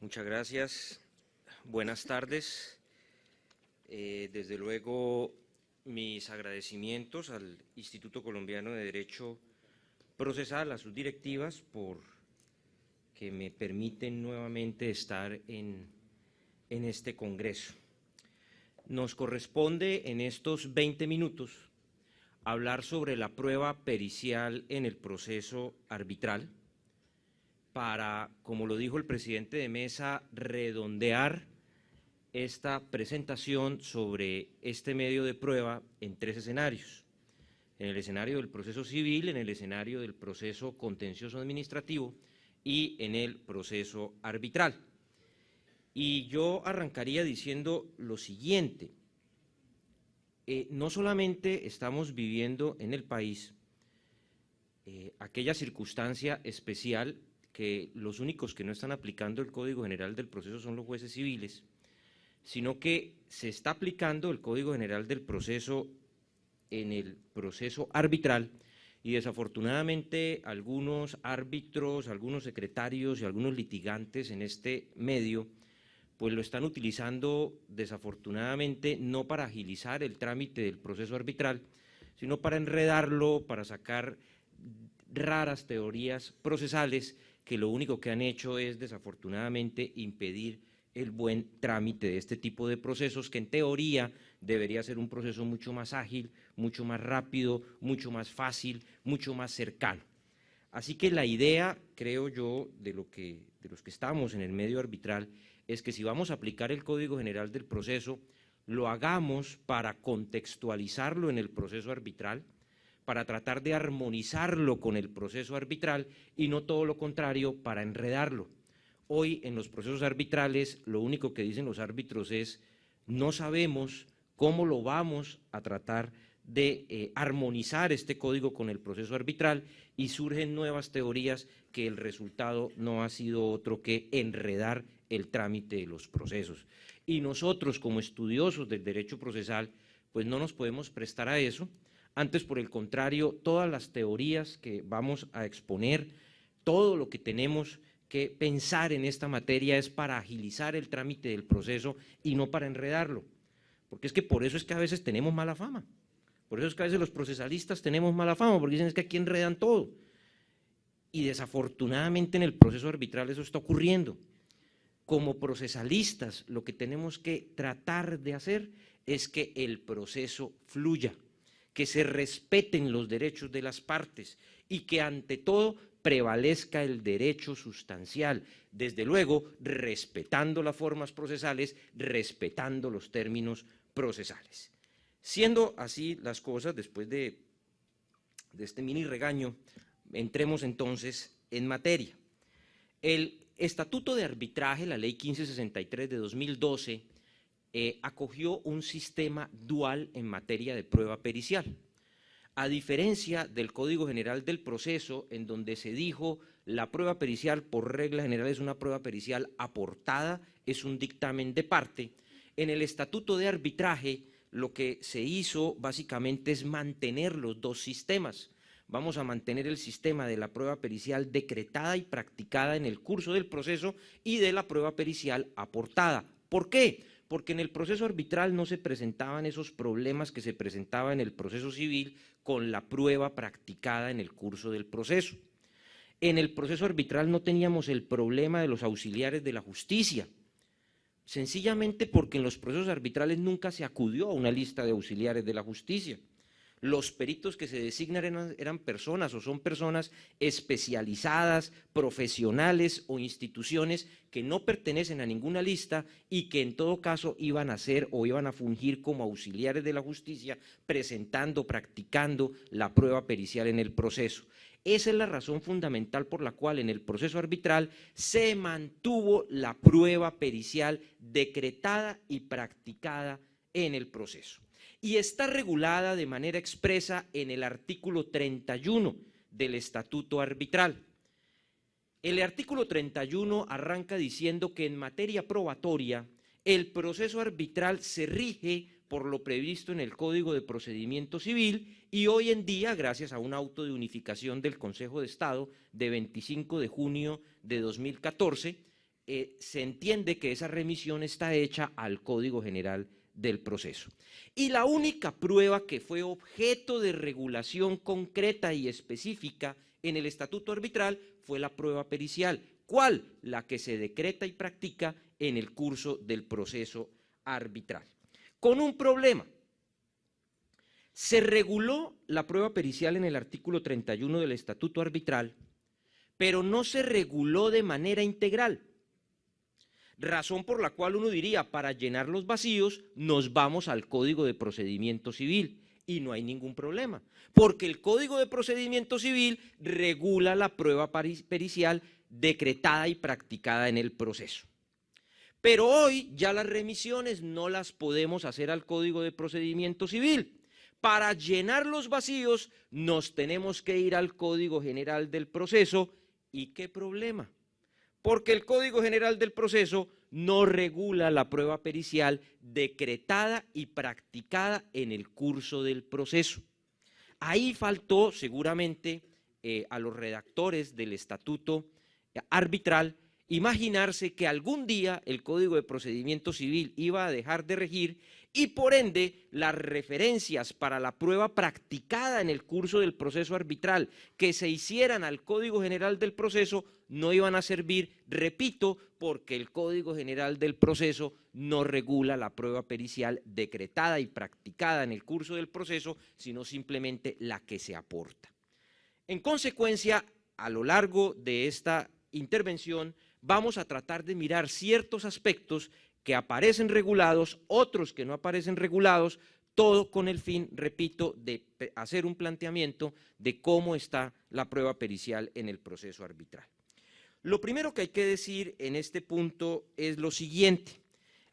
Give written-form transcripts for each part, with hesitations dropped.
Muchas gracias. Buenas tardes. Desde luego, mis agradecimientos al Instituto Colombiano de Derecho Procesal, a sus directivas, por que me permiten nuevamente estar en este congreso. Nos corresponde en estos 20 minutos hablar sobre la prueba pericial en el proceso arbitral para, como lo dijo el presidente de mesa, redondear esta presentación sobre este medio de prueba en 3 escenarios: en el escenario del proceso civil, en el escenario del proceso contencioso administrativo y en el proceso arbitral. Y yo arrancaría diciendo lo siguiente: no solamente estamos viviendo en el país aquella circunstancia especial que los únicos que no están aplicando el Código General del Proceso son los jueces civiles, sino que se está aplicando el Código General del Proceso en el proceso arbitral, y desafortunadamente algunos árbitros, algunos secretarios y algunos litigantes en este medio pues lo están utilizando desafortunadamente no para agilizar el trámite del proceso arbitral, sino para enredarlo, para sacar raras teorías procesales que lo único que han hecho es desafortunadamente impedir el buen trámite de este tipo de procesos, que en teoría debería ser un proceso mucho más ágil, mucho más rápido, mucho más fácil, mucho más cercano. Así que la idea, creo yo, de los que estamos en el medio arbitral, es que si vamos a aplicar el Código General del Proceso, lo hagamos para contextualizarlo en el proceso arbitral, para tratar de armonizarlo con el proceso arbitral y no todo lo contrario, para enredarlo. Hoy en los procesos arbitrales lo único que dicen los árbitros es: no sabemos cómo lo vamos a tratar de armonizar este código con el proceso arbitral, y surgen nuevas teorías que el resultado no ha sido otro que enredar el trámite de los procesos. Y nosotros, como estudiosos del derecho procesal, pues no nos podemos prestar a eso. Antes, por el contrario, todas las teorías que vamos a exponer, todo lo que tenemos que pensar en esta materia es para agilizar el trámite del proceso y no para enredarlo, porque es que por eso es que a veces tenemos mala fama, por eso es que a veces los procesalistas tenemos mala fama, porque dicen es que aquí enredan todo, y desafortunadamente en el proceso arbitral eso está ocurriendo. Como procesalistas lo que tenemos que tratar de hacer es que el proceso fluya, que se respeten los derechos de las partes y que ante todo prevalezca el derecho sustancial, desde luego respetando las formas procesales, respetando los términos procesales. Siendo así las cosas, después de este mini regaño, entremos entonces en materia. El Estatuto de Arbitraje, la Ley 1563 de 2012, acogió un sistema dual en materia de prueba pericial. A diferencia del Código General del Proceso, en donde se dijo la prueba pericial por regla general es una prueba pericial aportada, es un dictamen de parte, en el Estatuto de Arbitraje lo que se hizo básicamente es mantener los dos sistemas. Vamos a mantener el sistema de la prueba pericial decretada y practicada en el curso del proceso y de la prueba pericial aportada. ¿Por qué? Porque en el proceso arbitral no se presentaban esos problemas que se presentaban en el proceso civil con la prueba practicada en el curso del proceso. En el proceso arbitral no teníamos el problema de los auxiliares de la justicia, sencillamente porque en los procesos arbitrales nunca se acudió a una lista de auxiliares de la justicia. Los peritos que se designan eran personas o son personas especializadas, profesionales o instituciones que no pertenecen a ninguna lista y que en todo caso iban a ser o iban a fungir como auxiliares de la justicia, presentando, practicando la prueba pericial en el proceso. Esa es la razón fundamental por la cual en el proceso arbitral se mantuvo la prueba pericial decretada y practicada en el proceso. Y está regulada de manera expresa en el artículo 31 del Estatuto Arbitral. El artículo 31 arranca diciendo que en materia probatoria el proceso arbitral se rige por lo previsto en el Código de Procedimiento Civil, y hoy en día, gracias a un auto de unificación del Consejo de Estado de 25 de junio de 2014, se entiende que esa remisión está hecha al Código General del Proceso. Y la única prueba que fue objeto de regulación concreta y específica en el estatuto arbitral fue la prueba pericial. ¿Cuál? La que se decreta y practica en el curso del proceso arbitral. Con un problema. Se reguló la prueba pericial en el artículo 31 del estatuto arbitral, pero no se reguló de manera integral. Razón por la cual uno diría, para llenar los vacíos, nos vamos al Código de Procedimiento Civil. Y no hay ningún problema, porque el Código de Procedimiento Civil regula la prueba pericial decretada y practicada en el proceso. Pero hoy ya las remisiones no las podemos hacer al Código de Procedimiento Civil. Para llenar los vacíos nos tenemos que ir al Código General del Proceso. ¿Y qué problema? Porque el Código General del Proceso no regula la prueba pericial decretada y practicada en el curso del proceso. Ahí faltó seguramente a los redactores del estatuto arbitral imaginarse que algún día el Código de Procedimiento Civil iba a dejar de regir y por ende las referencias para la prueba practicada en el curso del proceso arbitral que se hicieran al Código General del Proceso no iban a servir, repito, porque el Código General del Proceso no regula la prueba pericial decretada y practicada en el curso del proceso, sino simplemente la que se aporta. En consecuencia, a lo largo de esta intervención vamos a tratar de mirar ciertos aspectos que aparecen regulados, otros que no aparecen regulados, todo con el fin, repito, de hacer un planteamiento de cómo está la prueba pericial en el proceso arbitral. Lo primero que hay que decir en este punto es lo siguiente.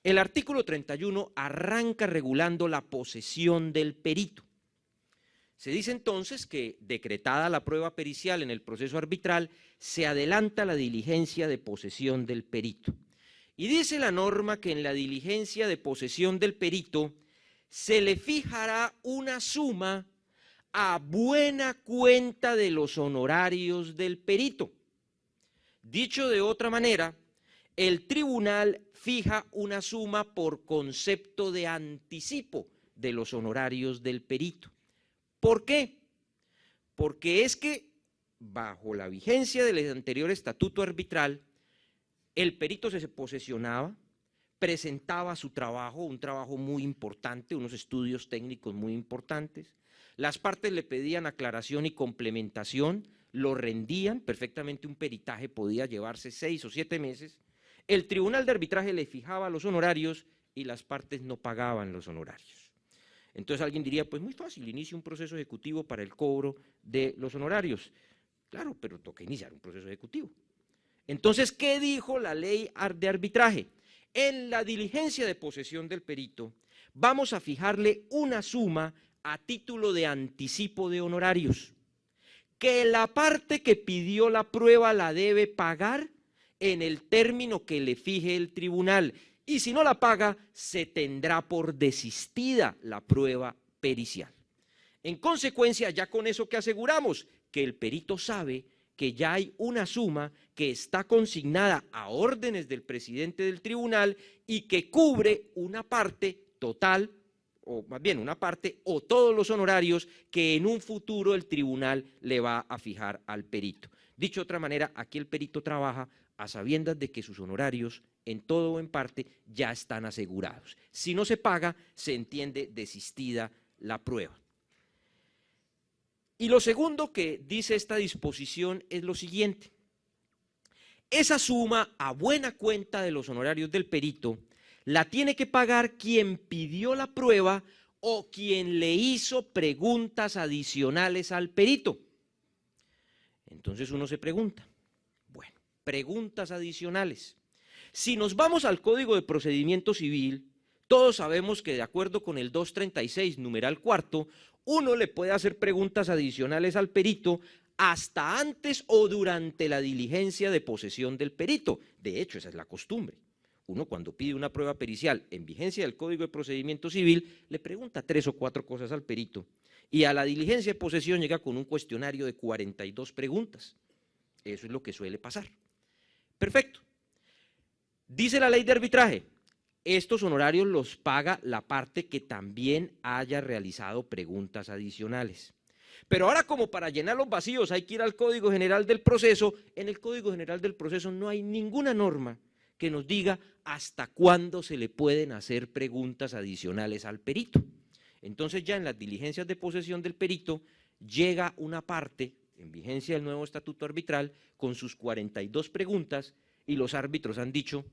El artículo 31 arranca regulando la posesión del perito. Se dice entonces que, decretada la prueba pericial en el proceso arbitral, se adelanta la diligencia de posesión del perito. Y dice la norma que en la diligencia de posesión del perito se le fijará una suma a buena cuenta de los honorarios del perito. Dicho de otra manera, el tribunal fija una suma por concepto de anticipo de los honorarios del perito. ¿Por qué? Porque es que bajo la vigencia del anterior estatuto arbitral, el perito se posesionaba, presentaba su trabajo, un trabajo muy importante, unos estudios técnicos muy importantes, las partes le pedían aclaración y complementación, lo rendían, perfectamente un peritaje podía llevarse 6 o 7 meses, el tribunal de arbitraje le fijaba los honorarios y las partes no pagaban los honorarios. Entonces alguien diría, pues muy fácil, inicie un proceso ejecutivo para el cobro de los honorarios. Claro, pero toca iniciar un proceso ejecutivo. Entonces, ¿qué dijo la ley de arbitraje? En la diligencia de posesión del perito vamos a fijarle una suma a título de anticipo de honorarios, que la parte que pidió la prueba la debe pagar en el término que le fije el tribunal, y si no la paga, se tendrá por desistida la prueba pericial. En consecuencia, ya con eso que aseguramos, que el perito sabe que ya hay una suma que está consignada a órdenes del presidente del tribunal y que cubre una parte total, o más bien una parte o todos los honorarios que en un futuro el tribunal le va a fijar al perito. Dicho de otra manera, aquí el perito trabaja a sabiendas de que sus honorarios, en todo o en parte, ya están asegurados. Si no se paga, se entiende desistida la prueba. Y lo segundo que dice esta disposición es lo siguiente. Esa suma a buena cuenta de los honorarios del perito la tiene que pagar quien pidió la prueba o quien le hizo preguntas adicionales al perito. Entonces uno se pregunta, bueno, preguntas adicionales. Si nos vamos al Código de Procedimiento Civil, todos sabemos que de acuerdo con el 236, numeral cuarto, uno le puede hacer preguntas adicionales al perito hasta antes o durante la diligencia de posesión del perito. De hecho, esa es la costumbre. Uno cuando pide una prueba pericial en vigencia del Código de Procedimiento Civil, le pregunta 3 o 4 cosas al perito y a la diligencia de posesión llega con un cuestionario de 42 preguntas. Eso es lo que suele pasar. Perfecto. Dice la ley de arbitraje, estos honorarios los paga la parte que también haya realizado preguntas adicionales. Pero ahora, como para llenar los vacíos hay que ir al Código General del Proceso, en el Código General del Proceso no hay ninguna norma que nos diga hasta cuándo se le pueden hacer preguntas adicionales al perito. Entonces ya en las diligencias de posesión del perito llega una parte en vigencia del nuevo estatuto arbitral con sus 42 preguntas y los árbitros han dicho,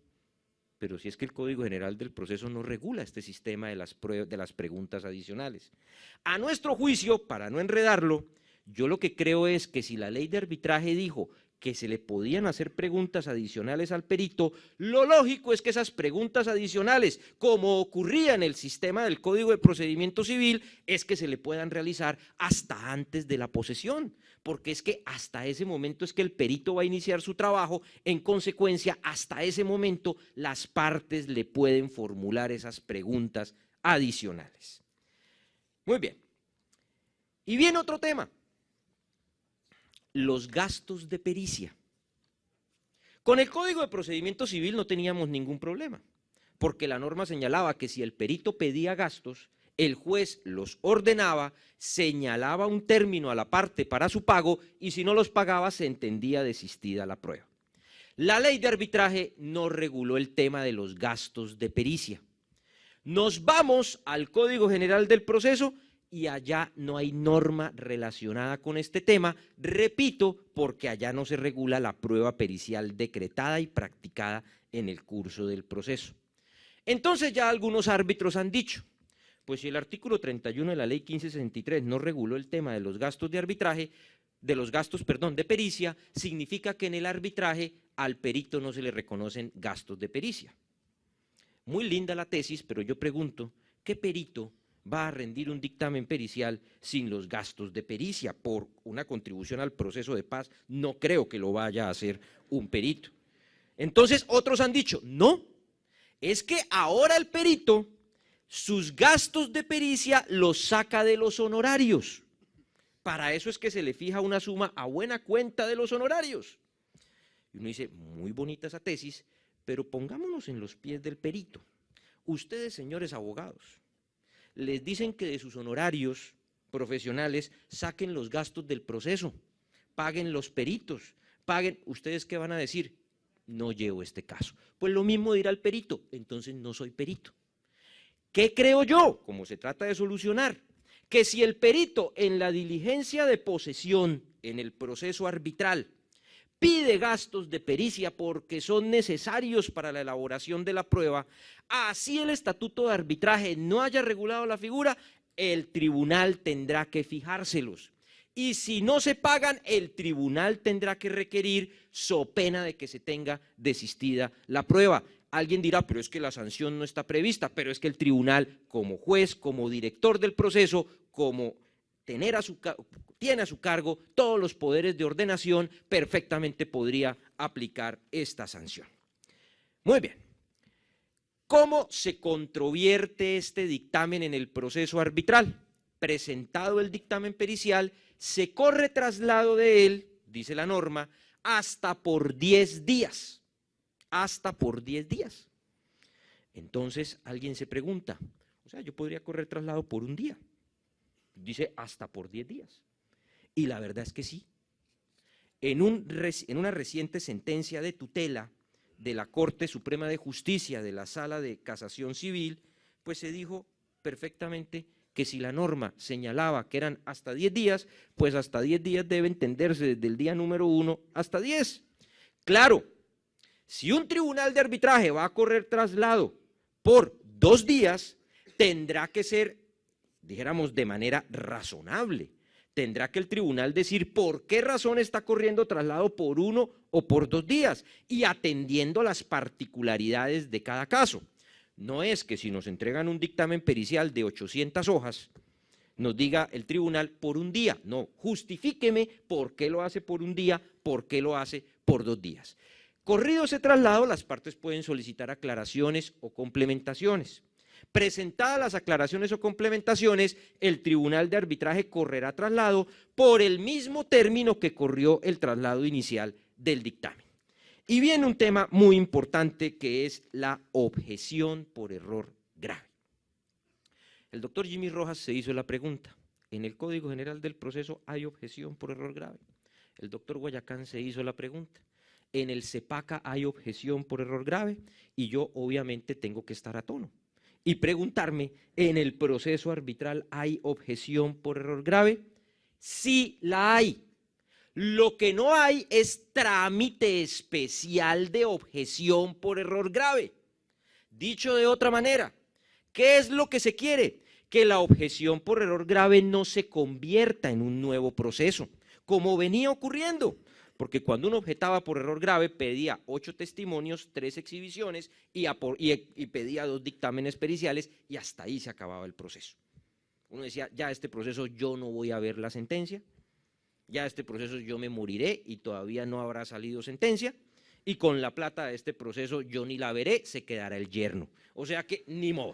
pero si es que el Código General del Proceso no regula este sistema de las preguntas adicionales. A nuestro juicio, para no enredarlo, yo lo que creo es que si la ley de arbitraje dijo que se le podían hacer preguntas adicionales al perito, lo lógico es que esas preguntas adicionales, como ocurría en el sistema del Código de Procedimiento Civil, es que se le puedan realizar hasta antes de la posesión, porque es que hasta ese momento es que el perito va a iniciar su trabajo, en consecuencia, hasta ese momento las partes le pueden formular esas preguntas adicionales. Muy bien. Y viene otro tema. Los gastos de pericia. Con el Código de Procedimiento Civil no teníamos ningún problema, porque la norma señalaba que si el perito pedía gastos, el juez los ordenaba, señalaba un término a la parte para su pago y si no los pagaba se entendía desistida la prueba. La ley de arbitraje no reguló el tema de los gastos de pericia. Nos vamos al Código General del Proceso y allá no hay norma relacionada con este tema, repito, porque allá no se regula la prueba pericial decretada y practicada en el curso del proceso. Entonces ya algunos árbitros han dicho, pues si el artículo 31 de la ley 1563 no reguló el tema de los gastos de arbitraje, de pericia, significa que en el arbitraje al perito no se le reconocen gastos de pericia. Muy linda la tesis, pero yo pregunto, ¿qué perito va a rendir un dictamen pericial sin los gastos de pericia por una contribución al proceso de paz? No creo que lo vaya a hacer un perito. Entonces otros han dicho, no, es que ahora el perito sus gastos de pericia los saca de los honorarios. Para eso es que se le fija una suma a buena cuenta de los honorarios. Y uno dice, muy bonita esa tesis, pero pongámonos en los pies del perito. Ustedes, señores abogados, les dicen que de sus honorarios profesionales saquen los gastos del proceso, paguen los peritos, paguen. ¿Ustedes qué van a decir? No llevo este caso. Pues lo mismo dirá el perito, entonces no soy perito. ¿Qué creo yo? Como se trata de solucionar, que si el perito en la diligencia de posesión, en el proceso arbitral, pide gastos de pericia porque son necesarios para la elaboración de la prueba, así el estatuto de arbitraje no haya regulado la figura, el tribunal tendrá que fijárselos. Y si no se pagan, el tribunal tendrá que requerir, so pena de que se tenga desistida la prueba. Alguien dirá, pero es que la sanción no está prevista, pero es que el tribunal, como juez, como director del proceso, como tiene a su cargo todos los poderes de ordenación, perfectamente podría aplicar esta sanción. Muy bien. ¿Cómo se controvierte este dictamen en el proceso arbitral? Presentado el dictamen pericial, se corre traslado de él, dice la norma, hasta por 10 días. Hasta por 10 días. Entonces alguien se pregunta, o sea, yo podría correr traslado por un día. Dice hasta por 10 días. Y la verdad es que sí. En una reciente sentencia de tutela de la Corte Suprema de Justicia de la Sala de Casación Civil, pues se dijo perfectamente que si la norma señalaba que eran hasta 10 días, pues hasta 10 días debe entenderse desde el día número 1 hasta 10. Claro, si un tribunal de arbitraje va a correr traslado por 2 días, tendrá que ser, dijéramos, de manera razonable. Tendrá que el tribunal decir por qué razón está corriendo traslado por 1 o por 2 días y atendiendo las particularidades de cada caso. No es que si nos entregan un dictamen pericial de 800 hojas, nos diga el tribunal por un día. No, justifíqueme por qué lo hace por un día, por qué lo hace por 2 días. Corrido ese traslado, las partes pueden solicitar aclaraciones o complementaciones. Presentadas las aclaraciones o complementaciones, el tribunal de arbitraje correrá traslado por el mismo término que corrió el traslado inicial del dictamen. Y viene un tema muy importante que es la objeción por error grave. El doctor Jimmy Rojas se hizo la pregunta, ¿en el Código General del Proceso hay objeción por error grave? El doctor Guayacán se hizo la pregunta, ¿en el CEPACA hay objeción por error grave? Y yo obviamente tengo que estar a tono y preguntarme, ¿en el proceso arbitral hay objeción por error grave? Sí la hay. Lo que no hay es trámite especial de objeción por error grave. Dicho de otra manera, ¿qué es lo que se quiere? Que la objeción por error grave no se convierta en un nuevo proceso, como venía ocurriendo. Porque cuando uno objetaba por error grave, pedía 8 testimonios, 3 exhibiciones y pedía 2 dictámenes periciales y hasta ahí se acababa el proceso. Uno decía, ya este proceso yo no voy a ver la sentencia, ya este proceso yo me moriré y todavía no habrá salido sentencia, y con la plata de este proceso yo ni la veré, se quedará el yerno. O sea que ni modo.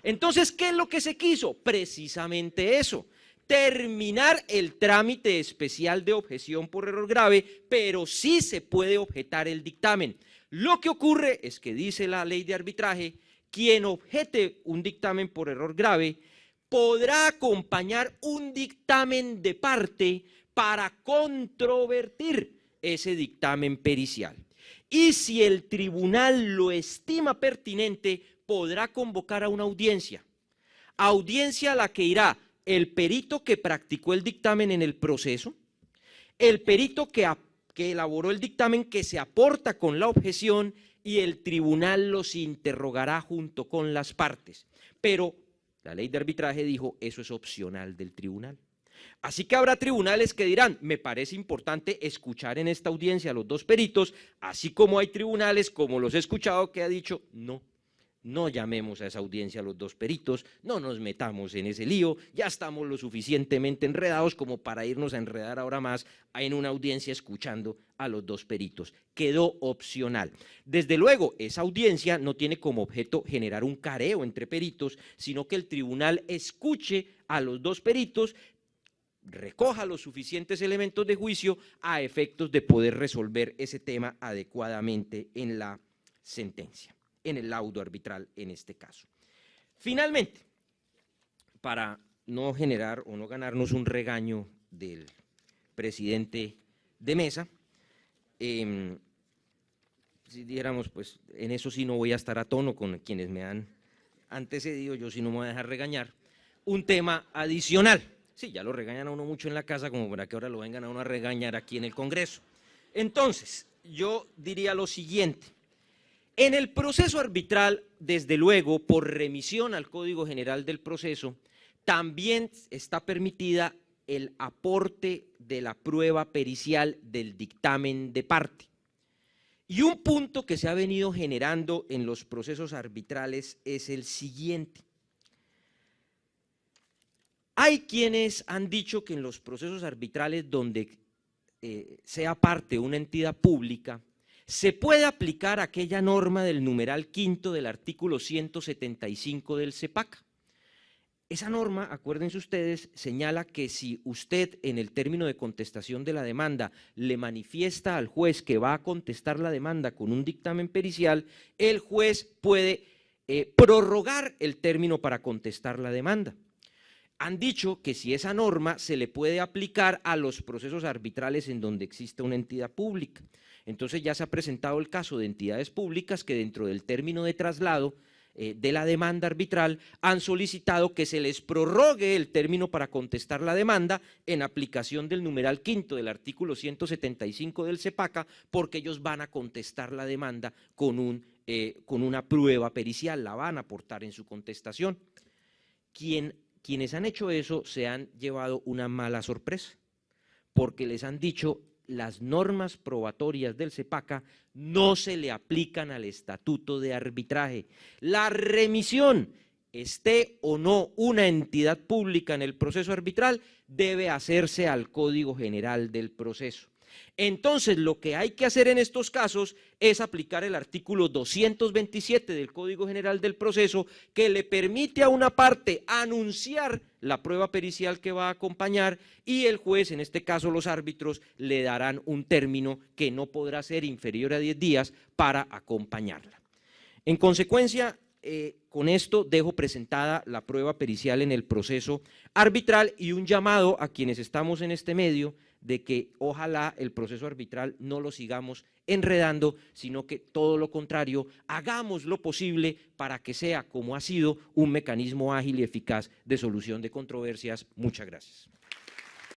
Entonces, ¿qué es lo que se quiso? Precisamente eso. Terminar el trámite especial de objeción por error grave, pero sí se puede objetar el dictamen. Lo que ocurre es que dice la ley de arbitraje, quien objete un dictamen por error grave podrá acompañar un dictamen de parte para controvertir ese dictamen pericial. Y si el tribunal lo estima pertinente, podrá convocar a una audiencia a la que irá el perito que practicó el dictamen en el proceso, el perito que elaboró el dictamen que se aporta con la objeción y el tribunal los interrogará junto con las partes. Pero la ley de arbitraje dijo, eso es opcional del tribunal. Así que habrá tribunales que dirán, me parece importante escuchar en esta audiencia a los 2 peritos, así como hay tribunales, como los he escuchado, que ha dicho, no llamemos a esa audiencia a los 2 peritos, no nos metamos en ese lío, ya estamos lo suficientemente enredados como para irnos a enredar ahora más en una audiencia escuchando a los 2 peritos. Quedó opcional. Desde luego, esa audiencia no tiene como objeto generar un careo entre peritos, sino que el tribunal escuche a los 2 peritos, recoja los suficientes elementos de juicio a efectos de poder resolver ese tema adecuadamente en la sentencia, en el laudo arbitral en este caso. Finalmente, para no generar o no ganarnos un regaño del presidente de mesa, si dijéramos, pues en eso sí no voy a estar a tono con quienes me han antecedido, yo sí no me voy a dejar regañar, un tema adicional. Sí, ya lo regañan a uno mucho en la casa, como para que ahora lo vengan a uno a regañar aquí en el Congreso. Entonces, yo diría lo siguiente. En el proceso arbitral, desde luego, por remisión al Código General del Proceso, también está permitida el aporte de la prueba pericial del dictamen de parte. Y un punto que se ha venido generando en los procesos arbitrales es el siguiente. Hay quienes han dicho que en los procesos arbitrales donde sea parte una entidad pública, se puede aplicar aquella norma del numeral 5 del artículo 175 del CEPACA. Esa norma, acuérdense ustedes, señala que si usted en el término de contestación de la demanda le manifiesta al juez que va a contestar la demanda con un dictamen pericial, el juez puede prorrogar el término para contestar la demanda. Han dicho que si esa norma se le puede aplicar a los procesos arbitrales en donde exista una entidad pública. Entonces ya se ha presentado el caso de entidades públicas que dentro del término de traslado de la demanda arbitral han solicitado que se les prorrogue el término para contestar la demanda en aplicación del numeral 5 del artículo 175 del CEPACA, porque ellos van a contestar la demanda con una prueba pericial, la van a aportar en su contestación. Quienes han hecho eso se han llevado una mala sorpresa, porque les han dicho las normas probatorias del CEPACA no se le aplican al estatuto de arbitraje. La remisión, esté o no una entidad pública en el proceso arbitral, debe hacerse al Código General del Proceso. Entonces, lo que hay que hacer en estos casos es aplicar el artículo 227 del Código General del Proceso, que le permite a una parte anunciar la prueba pericial que va a acompañar, y el juez, en este caso los árbitros, le darán un término que no podrá ser inferior a 10 días para acompañarla. En consecuencia, con esto dejo presentada la prueba pericial en el proceso arbitral y un llamado a quienes estamos en este medio de que ojalá el proceso arbitral no lo sigamos enredando, sino que todo lo contrario, hagamos lo posible para que sea, como ha sido, un mecanismo ágil y eficaz de solución de controversias. Muchas gracias.